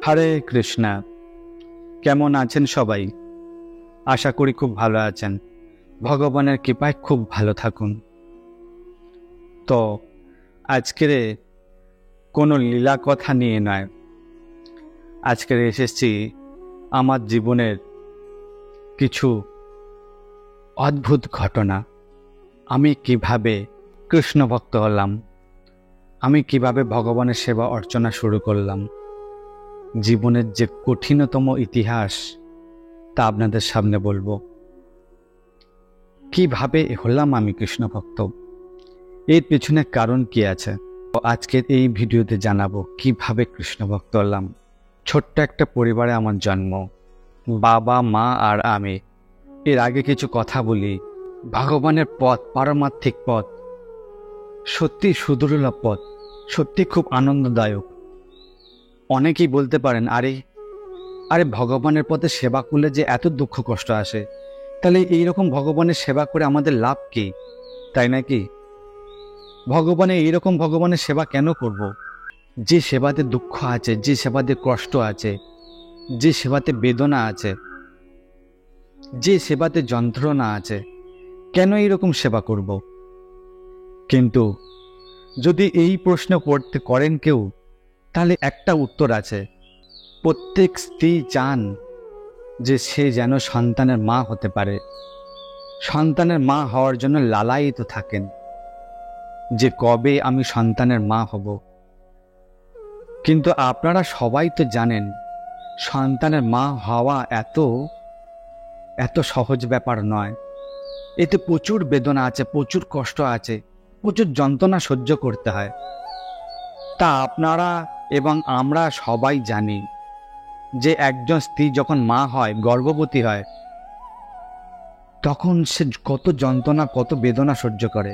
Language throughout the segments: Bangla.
হরে কৃষ্ণা। কেমন আছেন সবাই? আশা করি খুব ভালো আছেন। ভগবানের কৃপায় খুব ভালো থাকুন। তো আজকের কোনো লীলা কথা নিয়ে নয়, আজকের এসেছি আমার জীবনের কিছু অদ্ভুত ঘটনা। আমি কিভাবে কৃষ্ণ ভক্ত হলাম, আমি কিভাবে ভগবানের সেবা অর্চনা শুরু করলাম, জীবনের যে কঠিনতম ইতিহাস তা আপনাদের সামনে বলবো। কিভাবে হলাম আমি কৃষ্ণ ভক্ত, এর পেছনে কারণ কি আছে, আজকের এই ভিডিওতে জানাবো কিভাবে কৃষ্ণ ভক্ত হলাম। ছোট্ট একটা পরিবারে আমার জন্ম, বাবা মা আর আমি। এর আগে কিছু কথা বলি। ভগবানের পথ, পারমার্থিক পথ সত্যি সুদূরলভ পথ, সত্যি খুব আনন্দদায়ক। অনেকেই বলতে পারেন, আরে ভগবানের পথে সেবা করলে যে এত দুঃখ কষ্ট আসে, তাহলে এইরকম ভগবানের সেবা করে আমাদের লাভ কি? তাই নাকি? ভগবানের সেবা কেন করব? যে সেবাতে দুঃখ আছে, যে সেবাতে কষ্ট আছে, যে সেবাতে বেদনা আছে, যে সেবাতে যন্ত্রণা আছে, কেন এইরকম সেবা করব? কিন্তু যদি এই প্রশ্ন করেন কেউ, তাহলে একটা উত্তর আছে। প্রত্যেক স্ত্রী চান যে সে যেন সন্তানের মা হতে পারে, সন্তানের মা হওয়ার জন্য লালায়িত থাকেন যে কবে আমি সন্তানের মা হব। কিন্তু আপনারা সবাই তো জানেন সন্তানের মা হওয়া এত সহজ ব্যাপার নয়। এতে প্রচুর বেদনা আছে, প্রচুর কষ্ট আছে, প্রচুর যন্ত্রণা সহ্য করতে হয়। তা আপনারা এবং আমরা সবাই জানি যে একজন স্ত্রী যখন মা হয়, গর্ভবতী হয়, তখন সে কত যন্ত্রণা, কত বেদনা সহ্য করে।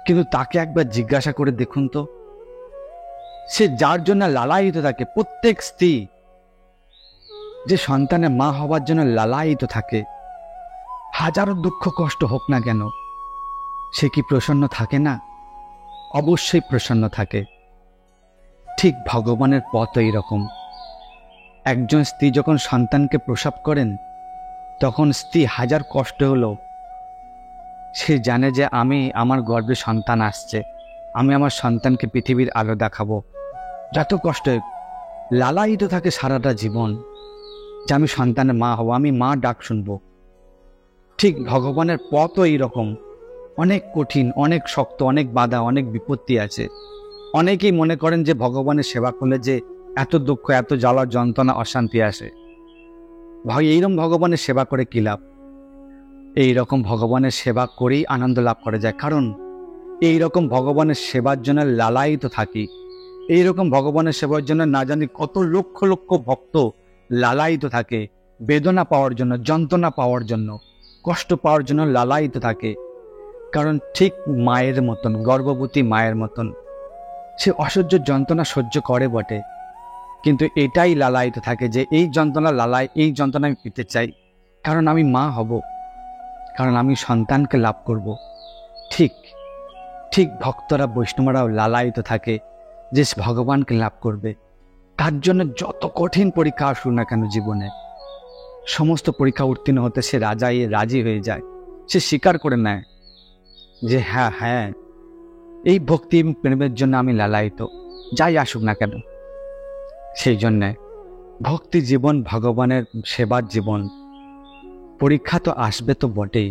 কিন্তু তাকে একবার জিজ্ঞাসা করে দেখুন তো, সে যার জন্য লালায়িত থাকে, প্রত্যেক স্ত্রী যে সন্তানের মা হওয়ার জন্য লালায়িত থাকে, হাজারো দুঃখ কষ্ট হোক না কেন, সে কি প্রসন্ন থাকে না? অবশ্যই প্রসন্ন থাকে। ঠিক ভগবানের পথ এইরকম। একজন স্ত্রী যখন সন্তানকে প্রসব করেন, তখন স্ত্রী হাজার কষ্ট হলো, সে জানে যে আমার গর্ভে সন্তান আসছে, আমি আমার সন্তানকে পৃথিবীর আলো দেখাবো। যত কষ্ট লালায়িত থাকে সারাটা জীবন যে আমি সন্তানের মা হব, আমি মা ডাক শুনবো। ঠিক ভগবানের পথও এইরকম, অনেক কঠিন, অনেক শক্ত, অনেক বাধা, অনেক বিপত্তি আছে। অনেকেই মনে করেন যে ভগবানের সেবা করলে যে এত দুঃখ, এত জ্বালা, যন্ত্রণা, অশান্তি আসে। এইরকম ভগবানের সেবা করে কি লাভ? এইরকম ভগবানের সেবা করেই আনন্দ লাভ করা যায়। কারণ এইরকম ভগবানের সেবার জন্য লালায়িত থাকি, এইরকম ভগবানের সেবার জন্য না জানি কত লক্ষ লক্ষ ভক্ত লালায়িত থাকে, বেদনা পাওয়ার জন্য, যন্ত্রণা পাওয়ার জন্য, কষ্ট পাওয়ার জন্য লালায়িত থাকে। কারণ ঠিক মায়ের মতন, গর্ভবতী মায়ের মতন সে অসহ্য যন্ত্রণা সহ্য করে বটে, কিন্তু এটাই লালায়িত থাকে যে এই যন্ত্রণা আমি পেতে চাই, কারণ আমি মা হব, কারণ আমি সন্তানকে লাভ করব। ঠিক ভক্তরা, বৈষ্ণবরাও লালায়িত থাকে যে ভগবানকে লাভ করবে। তার জন্য যত কঠিন পরীক্ষা আসুক না কেন জীবনে, সমস্ত পরীক্ষা উত্তীর্ণ হতে সে রাজি হয়ে যায়। সে স্বীকার করে নেয় যে হ্যাঁ, এই ভক্তি এবং প্রেমের জন্য আমি লালায়িত, যাই আসুক না কেন। সেই জন্যে ভক্তি জীবন, ভগবানের সেবার জীবন। পরীক্ষা তো আসবে তো বটেই।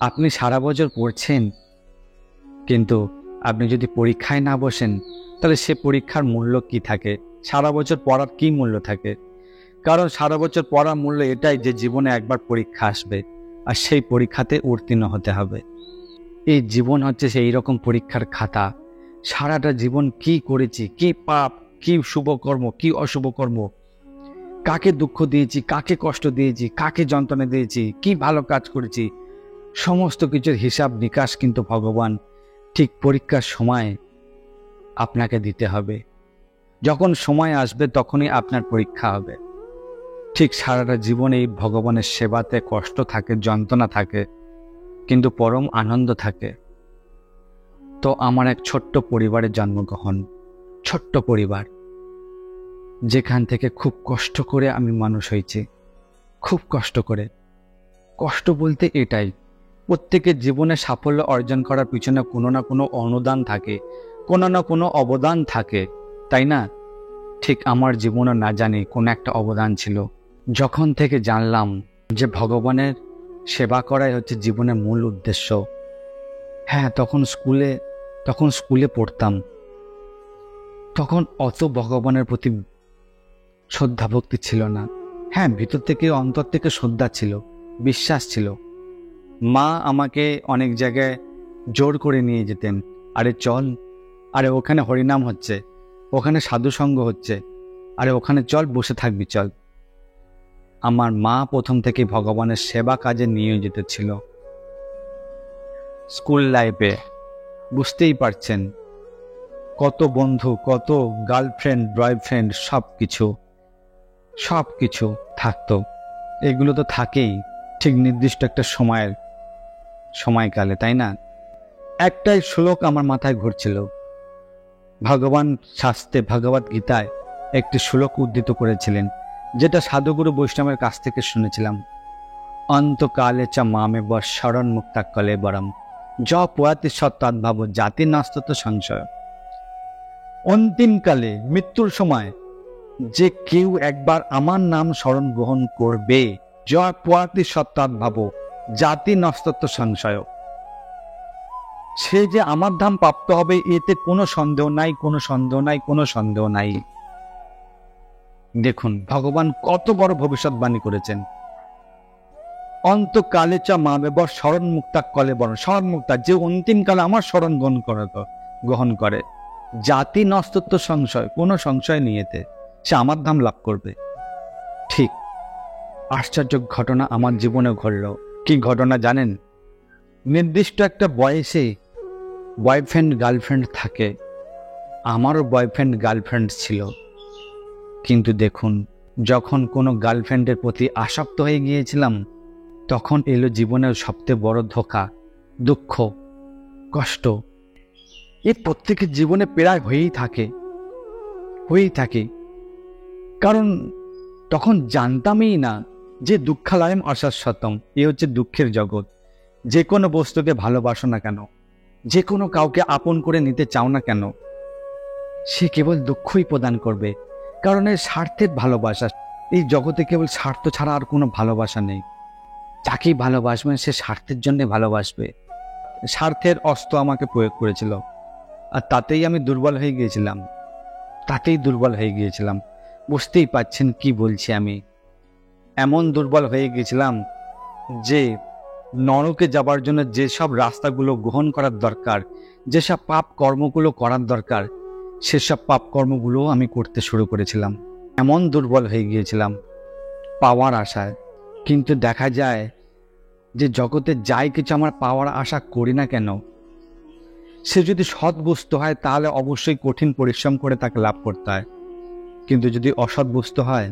আপনি সারা বছর পড়ছেন, কিন্তু আপনি যদি পরীক্ষায় না বসেন, তাহলে সে পরীক্ষার মূল্য কি থাকে? সারা বছর পড়ার কি মূল্য থাকে? কারণ সারা বছর পড়ার মূল্য এটাই যে জীবনে একবার পরীক্ষা আসবে, আর সেই পরীক্ষাতে উত্তীর্ণ হতে হবে। এই জীবন হচ্ছে সেই রকম পরীক্ষার খাতা। সারাটা জীবন কি করেছি, কি পাপ, কি শুভকর্ম, কি অশুভ কর্ম, কাকে দুঃখ দিয়েছি, কাকে কষ্ট দিয়েছি, কাকে যন্ত্রণা দিয়েছি, কি ভালো কাজ করেছি, সমস্ত কিছুর হিসাব নিকাশ কিন্তু ভগবান ঠিক পরীক্ষার সময় আপনাকে দিতে হবে। যখন সময় আসবে তখনই আপনার পরীক্ষা হবে। ঠিক সারাটা জীবন এই ভগবানের সেবাতে কষ্ট থাকে, যন্ত্রণা থাকে, কিন্তু পরম আনন্দ থাকে। তো আমার এক ছোট্ট পরিবারের জন্মগ্রহণ, ছোট্ট পরিবার। যেখান থেকে খুব কষ্ট করে আমি মানুষ হয়েছি, খুব কষ্ট করে। কষ্ট বলতে এটাই, প্রত্যেকের জীবনে সাফল্য অর্জন করার পিছনে কোনো না কোনো অনুদান থাকে, কোনো না কোনো অবদান থাকে, তাই না? ঠিক আমার জীবনে না জানি কোনো একটা অবদান ছিল। যখন থেকে জানলাম যে ভগবানের সেবা করাই হচ্ছে জীবনের মূল উদ্দেশ্য, হ্যাঁ, তখন স্কুলে পড়তাম। তখন অত ভগবানের প্রতি শ্রদ্ধা ভক্তি ছিল না। হ্যাঁ, ভিতর থেকে অন্তর থেকে শ্রদ্ধা ছিল, বিশ্বাস ছিল। মা আমাকে অনেক জায়গায় জোর করে নিয়ে যেতেন, আরে চল, আরে ওখানে হরিনাম হচ্ছে, ওখানে সাধুসঙ্গ হচ্ছে, আরে ওখানে চল, বসে থাকবি চল। আমার মা প্রথম থেকে ভগবানের সেবা কাজে নিয়োজিত ছিল। স্কুল লাইফে বুঝতেই পারছেন, কত বন্ধু, কত গার্লফ্রেন্ড, বয়ফ্রেন্ড, সব কিছু থাকতো। এগুলো তো থাকেই ঠিক নির্দিষ্ট একটা সময়কালে, তাই না? একটাই শ্লোক আমার মাথায় ঘুরছিল। ভগবান শাস্ত্রে, ভগবদ গীতায় একটি শ্লোক উদ্ধৃত করেছিলেন, যেটা সাধুগুরু বৈষ্ণবের কাছ থেকে শুনেছিলাম। অন্তকালে চ মামে বর শরণ মুক্তা কলে বরম য পোয়াতি সত্তাদ্ভাব জাতি নাস্তত সংশয়। অন্তিমকালে, মৃত্যুর সময় যে কেউ একবার আমার নাম স্মরণ গ্রহণ করবে, জয় পোয়াতি সত্তাদ্ভাব জাতি নস্তত্ব সংশয়, সে যে আমার ধাম প্রাপ্ত হবে এতে কোনো সন্দেহ নাই, কোনো সন্দেহ নাই, কোনো সন্দেহ নাই। দেখুন ভগবান কত বড় ভবিষ্যৎবাণী করেছেন। অন্তকালে চ মামে বর স্মরণ মুক্তা কলে বরণ, স্মরণ মুক্তা, যে অন্তিমকালে আমার স্মরণ গ্রহণ করে, জাতি নস্তত্ব সংশয়, কোনো সংশয় নেই এতে, সে আমার ধাম লাভ করবে। ঠিক আশ্চর্য ঘটনা আমার জীবনে ঘটল। কি ঘটনা জানেন? নির্দিষ্ট একটা বয়সে বয়ফ্রেন্ড গার্লফ্রেন্ড থাকে, আমারও বয়ফ্রেন্ড গার্লফ্রেন্ড ছিল। কিন্তু দেখুন, যখন কোনো গার্লফ্রেন্ডের প্রতি আসক্ত হয়ে গিয়েছিলাম, তখন এলো জীবনের সবচেয়ে বড় ধোঁকা, দুঃখ, কষ্ট। এ প্রত্যেকের জীবনে প্রায় হয়েই থাকে। কারণ তখন জানতামই না যে দুঃখালয়ম অশাশ্বতম, এ হচ্ছে দুঃখের জগৎ। যে কোনো বস্তুকে ভালোবাসো না কেন, যে কোনো কাউকে আপন করে নিতে চাও না কেন, সে কেবল দুঃখই প্রদান করবে। কারণ এর স্বার্থের ভালোবাসা, এই জগতে কেবল স্বার্থ ছাড়া আর কোনো ভালোবাসা নেই। যাকেই ভালোবাসবেন সে স্বার্থের জন্য ভালোবাসবে। স্বার্থের অস্ত্র আমাকে প্রয়োগ করেছিল, আর তাতেই আমি দুর্বল হয়ে গিয়েছিলাম। বুঝতেই পাচ্ছেন কি বলছি আমি। এমন দুর্বল হয়ে গিয়েছিলাম যে নরকে যাবার জন্য যেসব রাস্তাগুলো গ্রহণ করার দরকার, যেসব পাপ কর্মগুলো করার দরকার, সেসব পাপ কর্মগুলো আমি করতে শুরু করেছিলাম। এমন দুর্বল হয়ে গিয়েছিলাম পাওয়ার আশায়। কিন্তু দেখা যায় যে জগতে যাই কিছু আমার পাওয়ার আশা করি না কেন, সে যদি সৎ বস্তু হয় তাহলে অবশ্যই কঠিন পরিশ্রম করে তাকে লাভ করতে হয়। কিন্তু যদি অসৎ বস্তু হয়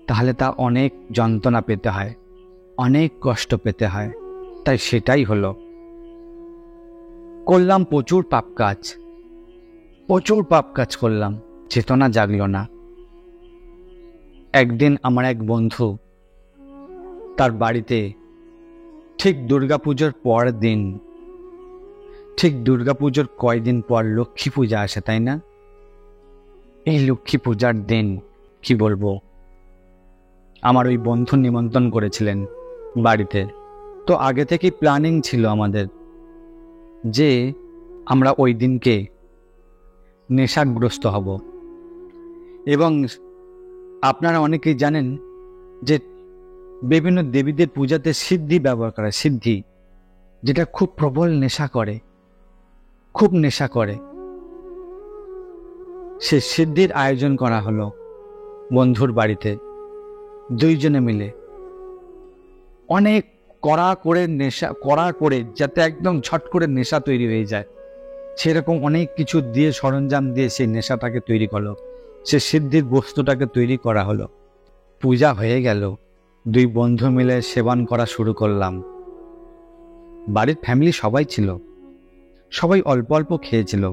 তাহলে তা অনেক যন্ত্রণা পেতে হয়, অনেক কষ্ট পেতে হয়। তাই সেটাই হলো, করলাম প্রচুর পাপ কাজ করলাম, চেতনা জাগল না। একদিন আমার এক বন্ধু, তার বাড়িতে ঠিক দুর্গাপুজোর কয়দিন পর লক্ষ্মী পূজা আসে, তাই না? এই লক্ষ্মী পূজার দিন কি বলবো, আমার ওই বন্ধু নিমন্ত্রণ করেছিলেন বাড়িতে। তো আগে থেকেই প্ল্যানিং ছিল আমাদের যে আমরা ওই দিনকে নেশাগ্রস্ত হব। এবং আপনারা অনেকেই জানেন যে বিভিন্ন দেবীদের পূজাতে সিদ্ধি ব্যবহার করা, সিদ্ধি, যেটা খুব প্রবল খুব নেশা করে। সে সিদ্ধির আয়োজন করা হলো বন্ধুর বাড়িতে, দুইজনে মিলে অনেক কড়া করে যাতে একদম ঝট করে নেশা তৈরি হয়ে যায়, সেরকম অনেক কিছু দিয়ে, সরঞ্জাম দিয়ে সেই নেশাটাকে তৈরি করলো, সে সিদ্ধির বস্তুটাকে তৈরি করা হলো। পূজা হয়ে গেল, দুই বন্ধু মিলে সেবন করা শুরু করলাম। বাড়ির ফ্যামিলি সবাই ছিল, সবাই অল্প অল্প খেয়েছিল।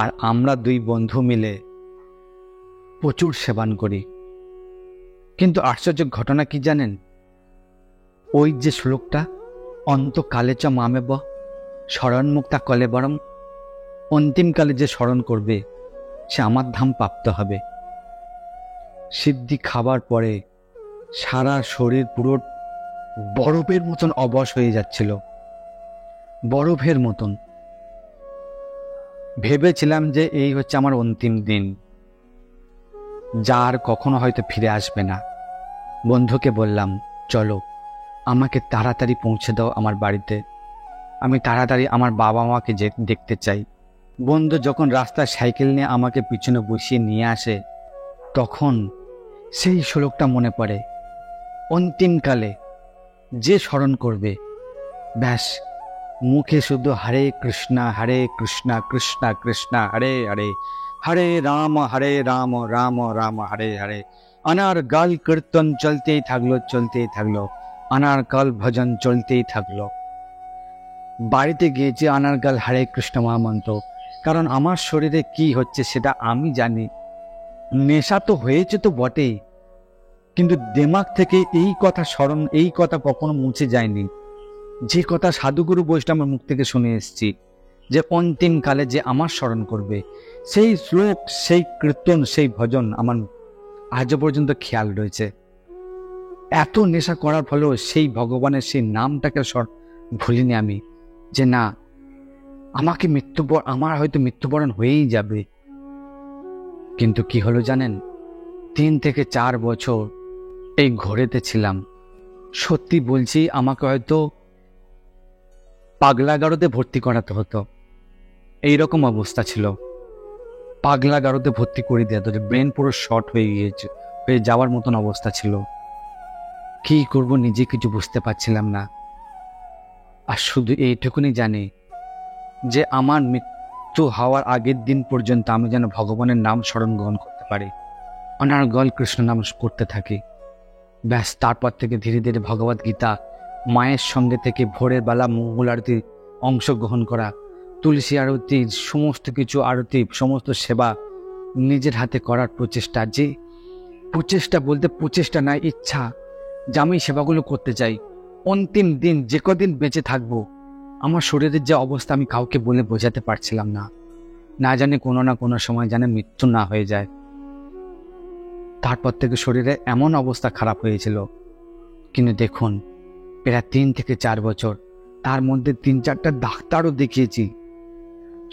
আর আমরা দুই বন্ধু মিলে প্রচুর সেবন করি। কিন্তু আশ্চর্য ঘটনা কি জানেন? ওই যে শ্লোকটা, অন্তকালে চ মামেব স্মরণ মুক্তা কলেবরম, অন্তিমকালে যে স্মরণ করবে সে আমার ধাম প্রাপ্ত হবে। সিদ্ধি খাবার পরে সারা শরীর পুরো বরফের মতন অবশ হয়ে যাচ্ছিল, বরফের মতন। ভেবেছিলাম যে এই হচ্ছে আমার অন্তিম দিন, যার কখনো হয়তো ফিরে আসবে না। বন্ধুকে বললাম, চলো আমাকে তাড়াতাড়ি পৌঁছে দাও আমার বাড়িতে, আমি তাড়াতাড়ি আমার বাবা মাকে দেখতে চাই। বন্ধু যখন রাস্তায় সাইকেল নিয়ে আমাকে পিছনে বসিয়ে নিয়ে আসে, তখন সেই শ্লোকটা মনে পড়ে, অন্তিমকালে যে স্মরণ করবে, ব্যাস মুখে শুধু হরে কৃষ্ণা কৃষ্ণ কৃষ্ণ হরে হরে, হরে রাম রাম রাম হরে হরে। অনারগাল কীর্তন চলতেই থাকলো, অনারগাল ভজন চলতেই থাকলো। বাড়িতে গিয়েছি অনারগাল হরে কৃষ্ণ মহামন্ত্র, কারণ আমার শরীরে কি হচ্ছে সেটা আমি জানি। নেশা তো হয়েছে তো বটেই, কিন্তু দিমাগ থেকে এই কথা স্মরণ, এই কথা কখনো মুছে যায়নি। যে কথা সাধুগুরু বৈষ্ণবের মুখ থেকে শুনে এসেছি, যে অন্তিমকালে যে আমার স্মরণ করবে, সেই শ্লোক, সেই কীর্তন, সেই ভজন আমার আজও পর্যন্ত খেয়াল রয়েছে। এত নেশা করার ফলেও সেই ভগবানের সেই নামটাকে ভুলিনি আমি, যে না, আমাকে আমার হয়তো মৃত্যুবরণ হয়েই যাবে। কিন্তু কি হলো জানেন? 3 থেকে 4 বছর এই ঘোরেতে ছিলাম। সত্যি বলছি, আমাকে হয়তো পাগলাগারোতে ভর্তি করাতে হতো, এইরকম অবস্থা ছিল। পাগলাগারোতে ভর্তি করে দেওয়া হতো, ব্রেন পুরো শর্ট হয়ে যাওয়ার মতন অবস্থা ছিল। কি করব নিজে কিছু বুঝতে পারছিলাম না। আর শুধু এইটুকুনি জানি যে আমার মৃত্যু হওয়ার আগের দিন পর্যন্ত আমি যেন ভগবানের নাম স্মরণ গ্রহণ করতে পারি, অনার্গল কৃষ্ণ নাম করতে থাকি। ব্যাস, তারপর থেকে ধীরে ধীরে ভগবদ গীতা, মায়ের সঙ্গে থেকে ভোরের বেলা মঙ্গল আরতি অংশগ্রহণ করা, তুলসী আরতি, সমস্ত কিছু আরতি, সমস্ত সেবা নিজের হাতে করার প্রচেষ্টা। যে প্রচেষ্টা বলতে প্রচেষ্টা নয়, ইচ্ছা, যে আমি সেবাগুলো করতে চাই। অন্তিম দিন যে কদিন বেঁচে থাকবো, আমার শরীরের যে অবস্থা আমি কাউকে বলে বোঝাতে পারছিলাম না। না জানি কোনো না কোনো সময় যেন মৃত্যু না হয়ে যায়। তারপর থেকে শরীরে এমন অবস্থা খারাপ হয়েছিল। কিন্তু দেখুন, প্রায় 3 থেকে 4 বছর, তার মধ্যে 3-4টা ডাক্তারও দেখিয়েছি,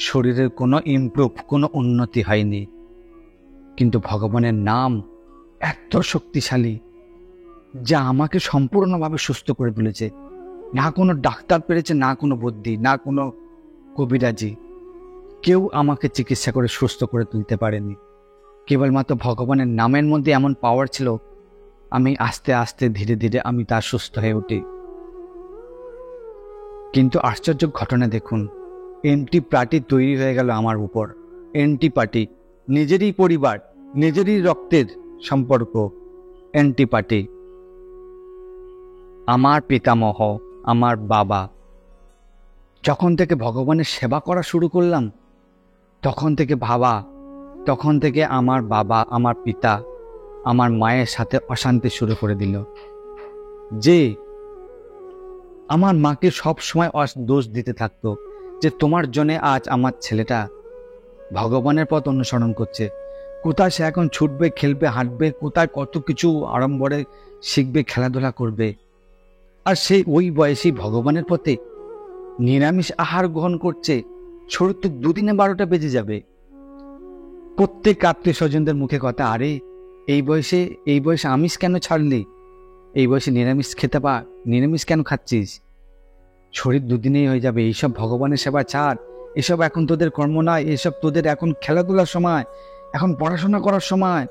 শরীরের কোনো ইমপ্রুভ, কোনো উন্নতি হয়নি। কিন্তু ভগবানের নাম এত শক্তিশালী, যা আমাকে সম্পূর্ণভাবে সুস্থ করে তুলেছে। না কোনো ডাক্তার পেরেছে, না কোনো বুদ্ধি, না কোনো কবিরাজি, কেউ আমাকে চিকিৎসা করে সুস্থ করে তুলতে পারেনি। কেবলমাত্র ভগবানের নামের মধ্যে এমন পাওয়ার ছিল, আমি আস্তে আস্তে ধীরে ধীরে আমি তার সুস্থ হয়ে উঠি। কিন্তু আশ্চর্য ঘটনা দেখুন, এন্টি পার্টি তৈরি হয়ে গেল আমার উপর। এন্টি পার্টি, নিজেরই পরিবার, নিজেরই রক্তের সম্পর্ক, এন্টি পার্টি। আমার পিতামহ, আমার বাবা, যখন থেকে ভগবানের সেবা করা শুরু করলাম, তখন থেকে আমার বাবা, আমার পিতা, আমার মায়ের সাথে অশান্তি শুরু করে দিল। যে আমার মাকে সব সময় দোষ দিতে থাকতো, যে তোমার জন্যে আজ আমার ছেলেটা ভগবানের পথ অনুসরণ করছে। কোথায় সে এখন ছুটবে, খেলবে, হাঁটবে, কোথায় কত কিছু আড়ম্বরে শিখবে, খেলাধুলা করবে, আর সেই ওই বয়সী ভগবানের পথে নিরামিষ আহার গ্রহণ করছে। শরীর তো 2 দিনে 12টা বেজে যাবে। প্রত্যেক আত্মীয় স্বজনদের মুখে কথা, আরে এই বয়সে আমিষ কেন ছাড়লি, এই বয়সে নিরামিষ নিরামিষ কেন খাচ্ছিস, শরীর 2 দিনেই হয়ে যাবে, এইসব ভগবানের সেবা ছাড়, এসব এখন তোদের কর্ম নয়, এসব তোদের এখন খেলাধুলার সময়, এখন পড়াশোনা করার সময়,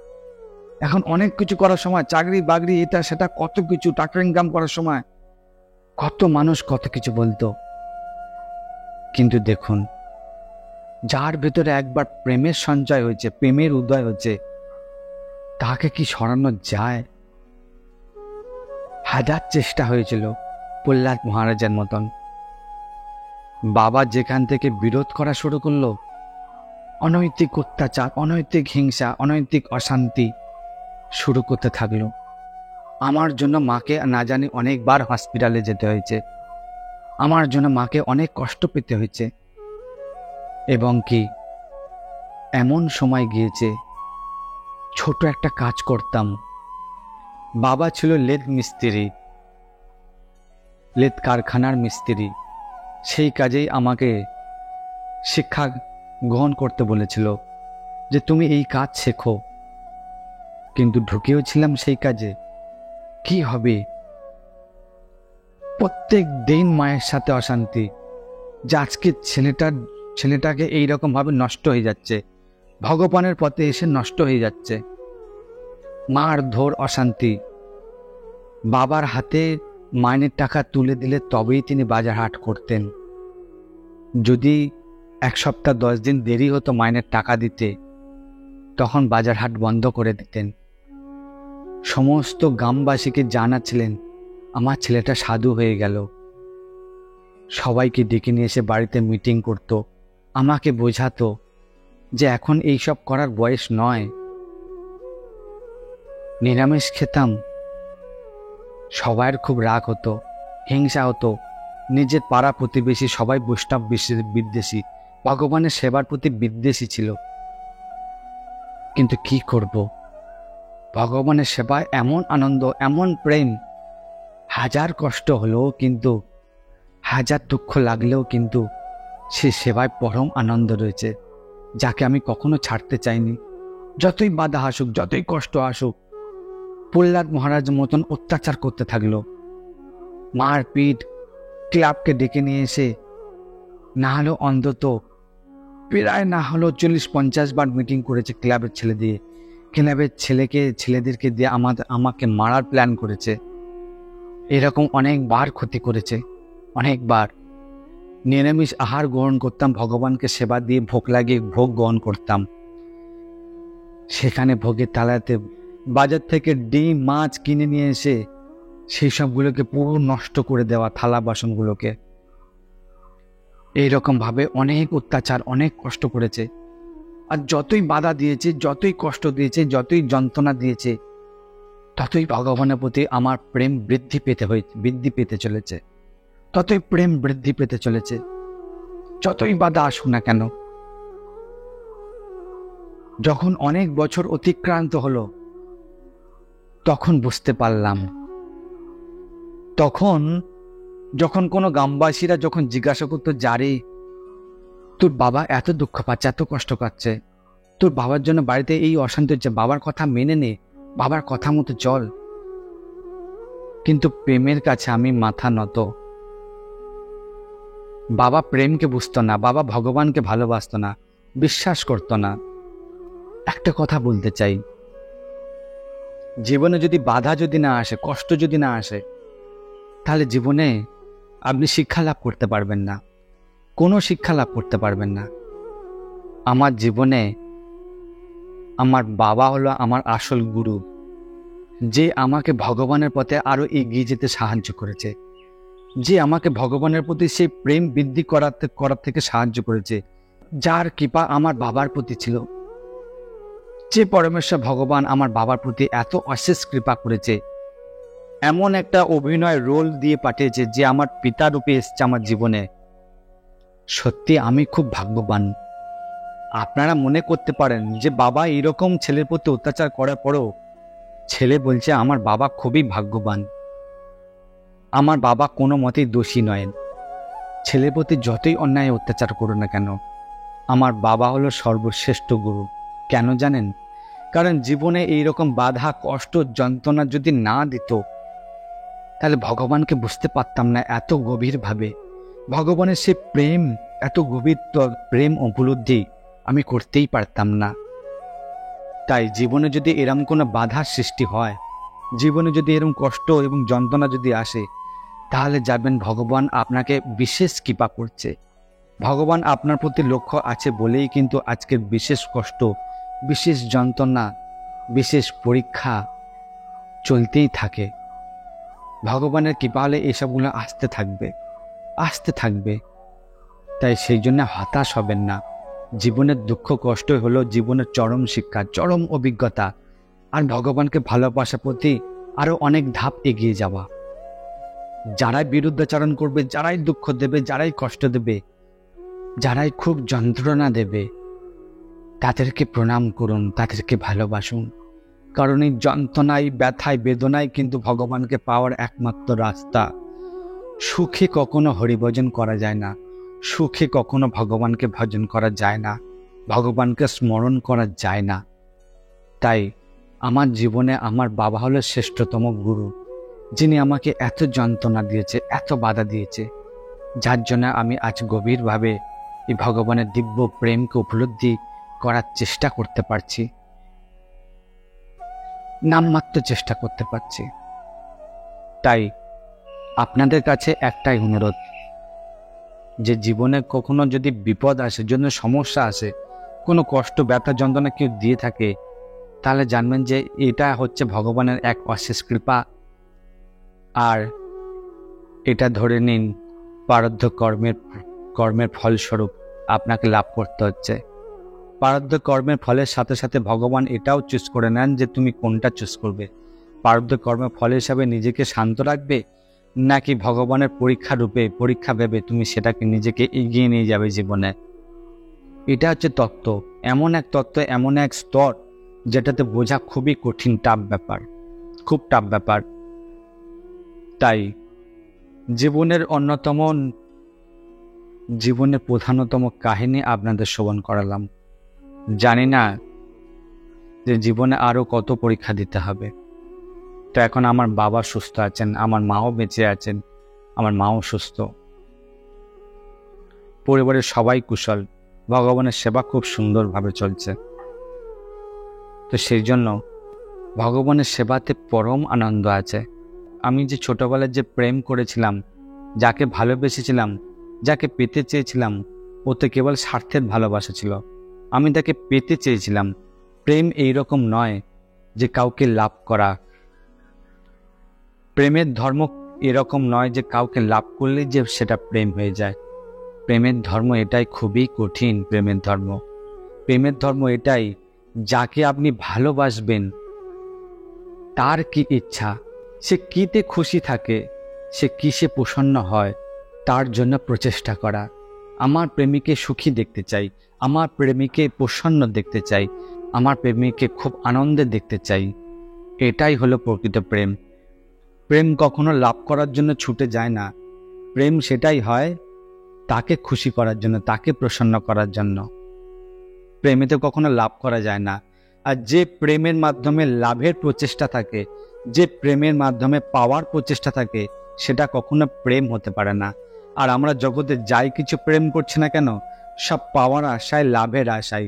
এখন অনেক কিছু করার সময়, চাকরি বাকরি, এটা সেটা, কত কিছু টাকা ইনকাম করার সময়। কত মানুষ কত কিছু বলতো। কিন্তু দেখুন, যার ভেতরে একবার প্রেমের সঞ্চয় হয়েছে, প্রেমের উদয় হচ্ছে, তাকে কি সরানো যায়? হাজার চেষ্টা হয়েছিল, প্রহ্লাদ মহারাজের মতন। বাবা যেখান থেকে বিরোধ করা শুরু করলো, অনৈতিক অত্যাচার, অনৈতিক হিংসা, অনৈতিক অশান্তি শুরু করতে থাকলো। আমার জন্য মাকে না জানি অনেকবার হসপিটালে যেতে হয়েছে, আমার জন্য মাকে অনেক কষ্ট পেতে হয়েছে। এবং কি এমন সময় গিয়েছে, ছোট একটা কাজ করতাম, বাবা ছিল লেদ মিস্ত্রি, লেদ কারখানার মিস্ত্রি, সেই কাজেই আমাকে শিক্ষা গ্রহণ করতে বলেছিল যে তুমি এই কাজ শেখো। কিন্তু ঢুকেও ছিলাম সেই কাজে, কি হবে? প্রত্যেক দিন মায়ের সাথে অশান্তি, যে আজকে ছেলেটাকে এইরকম ভাবে নষ্ট হয়ে যাচ্ছে, ভগবানের পথে এসে নষ্ট হয়ে যাচ্ছে। মার ধর অশান্তি, বাবার হাতে মাইনের টাকা তুলে দিলে তবেই তিনি বাজার হাট করতেন। যদি 1 সপ্তাহ 10 দিন দেরি হতো মাইনের টাকা দিতে, তখন বাজার হাট বন্ধ করে দিতেন। সমস্ত গ্রামবাসীকে জানাচ্ছিলেন আমার ছেলেটা সাধু হয়ে গেল। সবাইকে ডেকে নিয়ে এসে বাড়িতে মিটিং করত, আমাকে বোঝাতো যে এখন এইসব করার বয়স নয়। নিরামিষ খেতাম, সবার খুব রাগ হতো, হিংসা হতো। নিজের পাড়া প্রতিবেশী সবাই বৈষ্ণব বিদ্বেষী, ভগবানের সেবার প্রতি বিদ্বেষী ছিল। কিন্তু কি করব, ভগবানের সেবায় এমন আনন্দ, এমন প্রেম, হাজার কষ্ট হলেও কিন্তু, হাজার দুঃখ লাগলেও কিন্তু সে সেবায় পরম আনন্দ রয়েছে, যাকে আমি কখনো ছাড়তে চাইনি। যতই বাধা আসুক, যতই কষ্ট আসুক, প্রহ্লাদ মহারাজ মতন অত্যাচার করতে থাকলো, মারপিট, ক্লাবকে ডেকে নিয়ে এসে না হলেও অন্তত প্রায় না হলেও 40-50 বার মিটিং করেছে ক্লাবের ছেলে দিয়ে, ক্লাবের ছেলেদেরকে দিয়ে আমাকে মারার প্ল্যান করেছে। এরকম অনেকবার ক্ষতি করেছে, অনেকবার। নিরামিষ আহার গ্রহণ করতাম, ভগবানকে সেবা দিয়ে ভোগ লাগিয়ে ভোগ গ্রহণ করতাম। সেখানে ভোগের তালাতে বাজার থেকে ডিম মাছ কিনে নিয়ে এসে সেই সবগুলোকে পুরো নষ্ট করে দেওয়া, থালা বাসনগুলোকে। এইরকম ভাবে অনেক অত্যাচার, অনেক কষ্ট করেছে। আর যতই বাধা দিয়েছে, যতই কষ্ট দিয়েছে, যতই যন্ত্রণা দিয়েছে, ততই ভগবানের প্রতি আমার প্রেম বৃদ্ধি পেতে চলেছে, ততই প্রেম বৃদ্ধি পেতে চলেছে। যতই বাধা আসুক না কেন। যখন অনেক বছর অতিক্রান্ত হলো, তখন বুঝতে পারলাম, যখন কোনো গ্রামবাসীরা যখন জিজ্ঞাসা করতো, যারে তোর বাবা এত দুঃখ পাচ্ছে, এত কষ্ট পাচ্ছে, তোর বাবার জন্য বাড়িতে এই অশান্তি হচ্ছে, বাবার কথা মেনে নে, বাবার কথা মতো চল। কিন্তু প্রেমের কাছে আমি মাথা নত। বাবা প্রেমকে বুঝতো না, বাবা ভগবানকে ভালোবাসতো না, বিশ্বাস করতো না। একটা কথা বলতে চাই, জীবনে যদি বাধা যদি না আসে, কষ্ট যদি না আসে, তাহলে জীবনে আপনি শিক্ষা লাভ করতে পারবেন না, কোনো শিক্ষা লাভ করতে পারবেন না। আমার জীবনে আমার বাবা হলো আমার আসল গুরু, যে আমাকে ভগবানের পথে আরো এগিয়ে যেতে সাহায্য করেছে, যে আমাকে ভগবানের প্রতি সেই প্রেম বৃদ্ধি করার থেকে সাহায্য করেছে, যার কৃপা আমার বাবার প্রতি ছিল। যে পরমেশ্বর ভগবান আমার বাবার প্রতি এত অশেষ কৃপা করেছে, এমন একটা অভিনয় রোল দিয়ে পাঠিয়েছে যে আমার পিতা রূপে এসছে আমার জীবনে। সত্যি আমি খুব ভাগ্যবান। আপনারা মনে করতে পারেন যে বাবা এরকম ছেলের প্রতি অত্যাচার করার পরেও ছেলে বলছে আমার বাবা খুবই ভাগ্যবান। আমার বাবা কোনো মতেই দোষী নয়। ছেলের প্রতি যতই অন্যায় অত্যাচার করো না কেন, আমার বাবা হলো সর্বশ্রেষ্ঠ গুরু। কেন জানেন? কারণ জীবনে এইরকম বাধা, কষ্ট, যন্ত্রণা যদি না দিত, তাহলে ভগবানকে বুঝতে পারতাম না এত গভীরভাবে। ভগবানের সে প্রেম, এত গভীর প্রেম উপলব্ধি আমি করতেই পারতাম না। তাই জীবনে যদি এরম কোনো বাধার সৃষ্টি হয়, জীবনে যদি এরম কষ্ট এবং যন্ত্রণা যদি আসে, তাহলে যাবেন ভগবান আপনাকে বিশেষ কৃপা করছে। ভগবান আপনার প্রতি লক্ষ্য আছে বলেই কিন্তু আজকের বিশেষ কষ্ট, বিশেষ যন্ত্রণা, বিশেষ পরীক্ষা চলতেই থাকে। ভগবানের কৃপা হলে এসবগুলো আসতে থাকবে। তাই সেই জন্য হতাশ হবেন না। জীবনের দুঃখ কষ্টই হলো জীবনের চরম শিক্ষা, চরম অভিজ্ঞতা, আর ভগবানকে ভালোবাসার প্রতি আরো অনেক ধাপ এগিয়ে যাওয়া। যারাই বিরুদ্ধাচরণ করবে, যারাই দুঃখ দেবে, যারাই কষ্ট দেবে, যারাই খুব যন্ত্রণা দেবে, তাদেরকে প্রণাম করুন, তাদেরকে ভালোবাসুন। কারণ এই যন্ত্রণায়, ব্যথায়, বেদনায় কিন্তু ভগবানকে পাওয়ার একমাত্র রাস্তা। সুখে কখনো হরিভজন করা যায় না, সুখে কখনো ভগবানকে ভজন করা যায় না, ভগবানকে স্মরণ করা যায় না। তাই আমার জীবনে আমার বাবা হলো শ্রেষ্ঠতম গুরু, যিনি আমাকে এত যন্ত্রণা দিয়েছে, এত বাধা দিয়েছে, যার জন্য আমি আজ গভীরভাবে এই ভগবানের দিব্য প্রেমকে উপলব্ধি করার চেষ্টা করতে পারছি, নামমাত্র চেষ্টা করতে পারছি। তাই আপনাদের কাছে একটাই অনুরোধ, যে জীবনে কখনো যদি বিপদ আসে, জন্য সমস্যা আসে, কোনো কষ্ট, ব্যথা, যন্ত্রণা কেউ দিয়ে থাকে, তাহলে জানবেন যে এটা হচ্ছে ভগবানের এক অশেষ কৃপা। আর এটা ধরে নিন প্রারব্ধ কর্মের ফলস্বরূপ আপনাকে লাভ করতে হচ্ছে। প্রারব্ধ কর্মের ফলের সাথে সাথে ভগবান এটাও চুজ করে নেন যে তুমি কোনটা চুজ করবে। প্রারব্ধ কর্মের ফল হিসাবে নিজেকে শান্ত রাখবে, নাকি ভগবানের পরীক্ষা রূপে, পরীক্ষা ভেবে তুমি সেটাকে নিজেকে এগিয়ে নিয়ে যাবে জীবনে। এটা হচ্ছে তত্ত্ব, এমন এক তত্ত্ব, এমন এক স্তর যেটাতে বোঝা খুবই কঠিন, টাফ ব্যাপার, খুব টাফ ব্যাপার। তাই জীবনের প্রধানতম কাহিনী আপনাদের শ্রবণ করালাম। জানি না যে জীবনে আরো কত পরীক্ষা দিতে হবে। তো এখন আমার বাবা সুস্থ আছেন, আমার মাও বেঁচে আছেন, আমার মাও সুস্থ, পরিবারের সবাই কুশল, ভগবানের সেবা খুব সুন্দরভাবে চলছে। তো সেই জন্য ভগবানের সেবাতে পরম আনন্দ আছে। আমি যে ছোটবেলায় যে প্রেম করেছিলাম, যাকে ভালোবেসেছিলাম, যাকে পেতে চেয়েছিলাম, ও তো কেবল স্বার্থের ভালোবাসা ছিল। আমি তাকে পেতে চেয়েছিলাম। প্রেম এইরকম নয় যে কাউকে লাভ করা, প্রেমের ধর্ম এরকম নয় যে কাউকে লাভ করলেই যে সেটা প্রেম হয়ে যায়। প্রেমের ধর্ম এটাই, খুবই কঠিন প্রেমের ধর্ম। প্রেমের ধর্ম এটাই, যাকে আপনি ভালোবাসবেন তার কি ইচ্ছা, সে কিতে খুশি থাকে, সে কিসে প্রসন্ন হয়, তার জন্য প্রচেষ্টা করা। আমার প্রেমিকে সুখী দেখতে চাই, আমার প্রেমিকে প্রসন্ন দেখতে চাই, আমার প্রেমিকে খুব আনন্দে দেখতে চাই। এটাই হলো প্রকৃত প্রেম। প্রেম কখনো লাভ করার জন্য ছুটে যায় না। প্রেম সেটাই হয় তাকে খুশি করার জন্য, তাকে প্রসন্ন করার জন্য। প্রেমেতে কখনো লাভ করা যায় না। আর যে প্রেমের মাধ্যমে লাভের প্রচেষ্টা থাকে, যে প্রেমের মাধ্যমে পাওয়ার প্রচেষ্টা থাকে, সেটা কখনো প্রেম হতে পারে না। আর আমরা জগতে যাই কিছু প্রেম করছি না কেন, সব পাওয়ার আশায়, লাভের আশায়।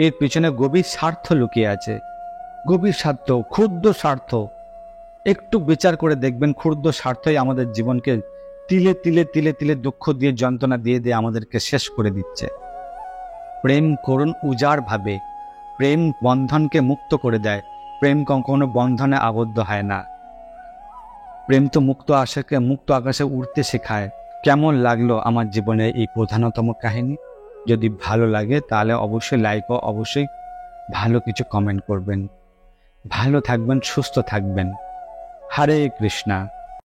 এর পিছনে গভীর স্বার্থ লুকিয়ে আছে, গভীর স্বার্থ, ক্ষুদ্র স্বার্থ। একটু বিচার করে দেখবেন, ক্ষুদ্র স্বার্থই আমাদের জীবনকে তিলে তিলে তিলে তিলে দুঃখ দিয়ে, যন্ত্রণা দিয়ে দিয়ে আমাদেরকে শেষ করে দিচ্ছে। প্রেম করুন উজাড় ভাবে। প্রেম বন্ধনকে মুক্ত করে দেয়। প্রেম কখনো বন্ধনে আবদ্ধ হয় না। প্রেম তো মুক্ত আকাশে উড়তে শেখায়। কেমন লাগলো আমার জীবনে এই প্রধানতম কাহিনী? যদি ভালো লাগে তাহলে অবশ্যই লাইক ও অবশ্যই ভালো কিছু কমেন্ট করবেন। ভালো থাকবেন, সুস্থ থাকবেন। হরে কৃষ্ণা।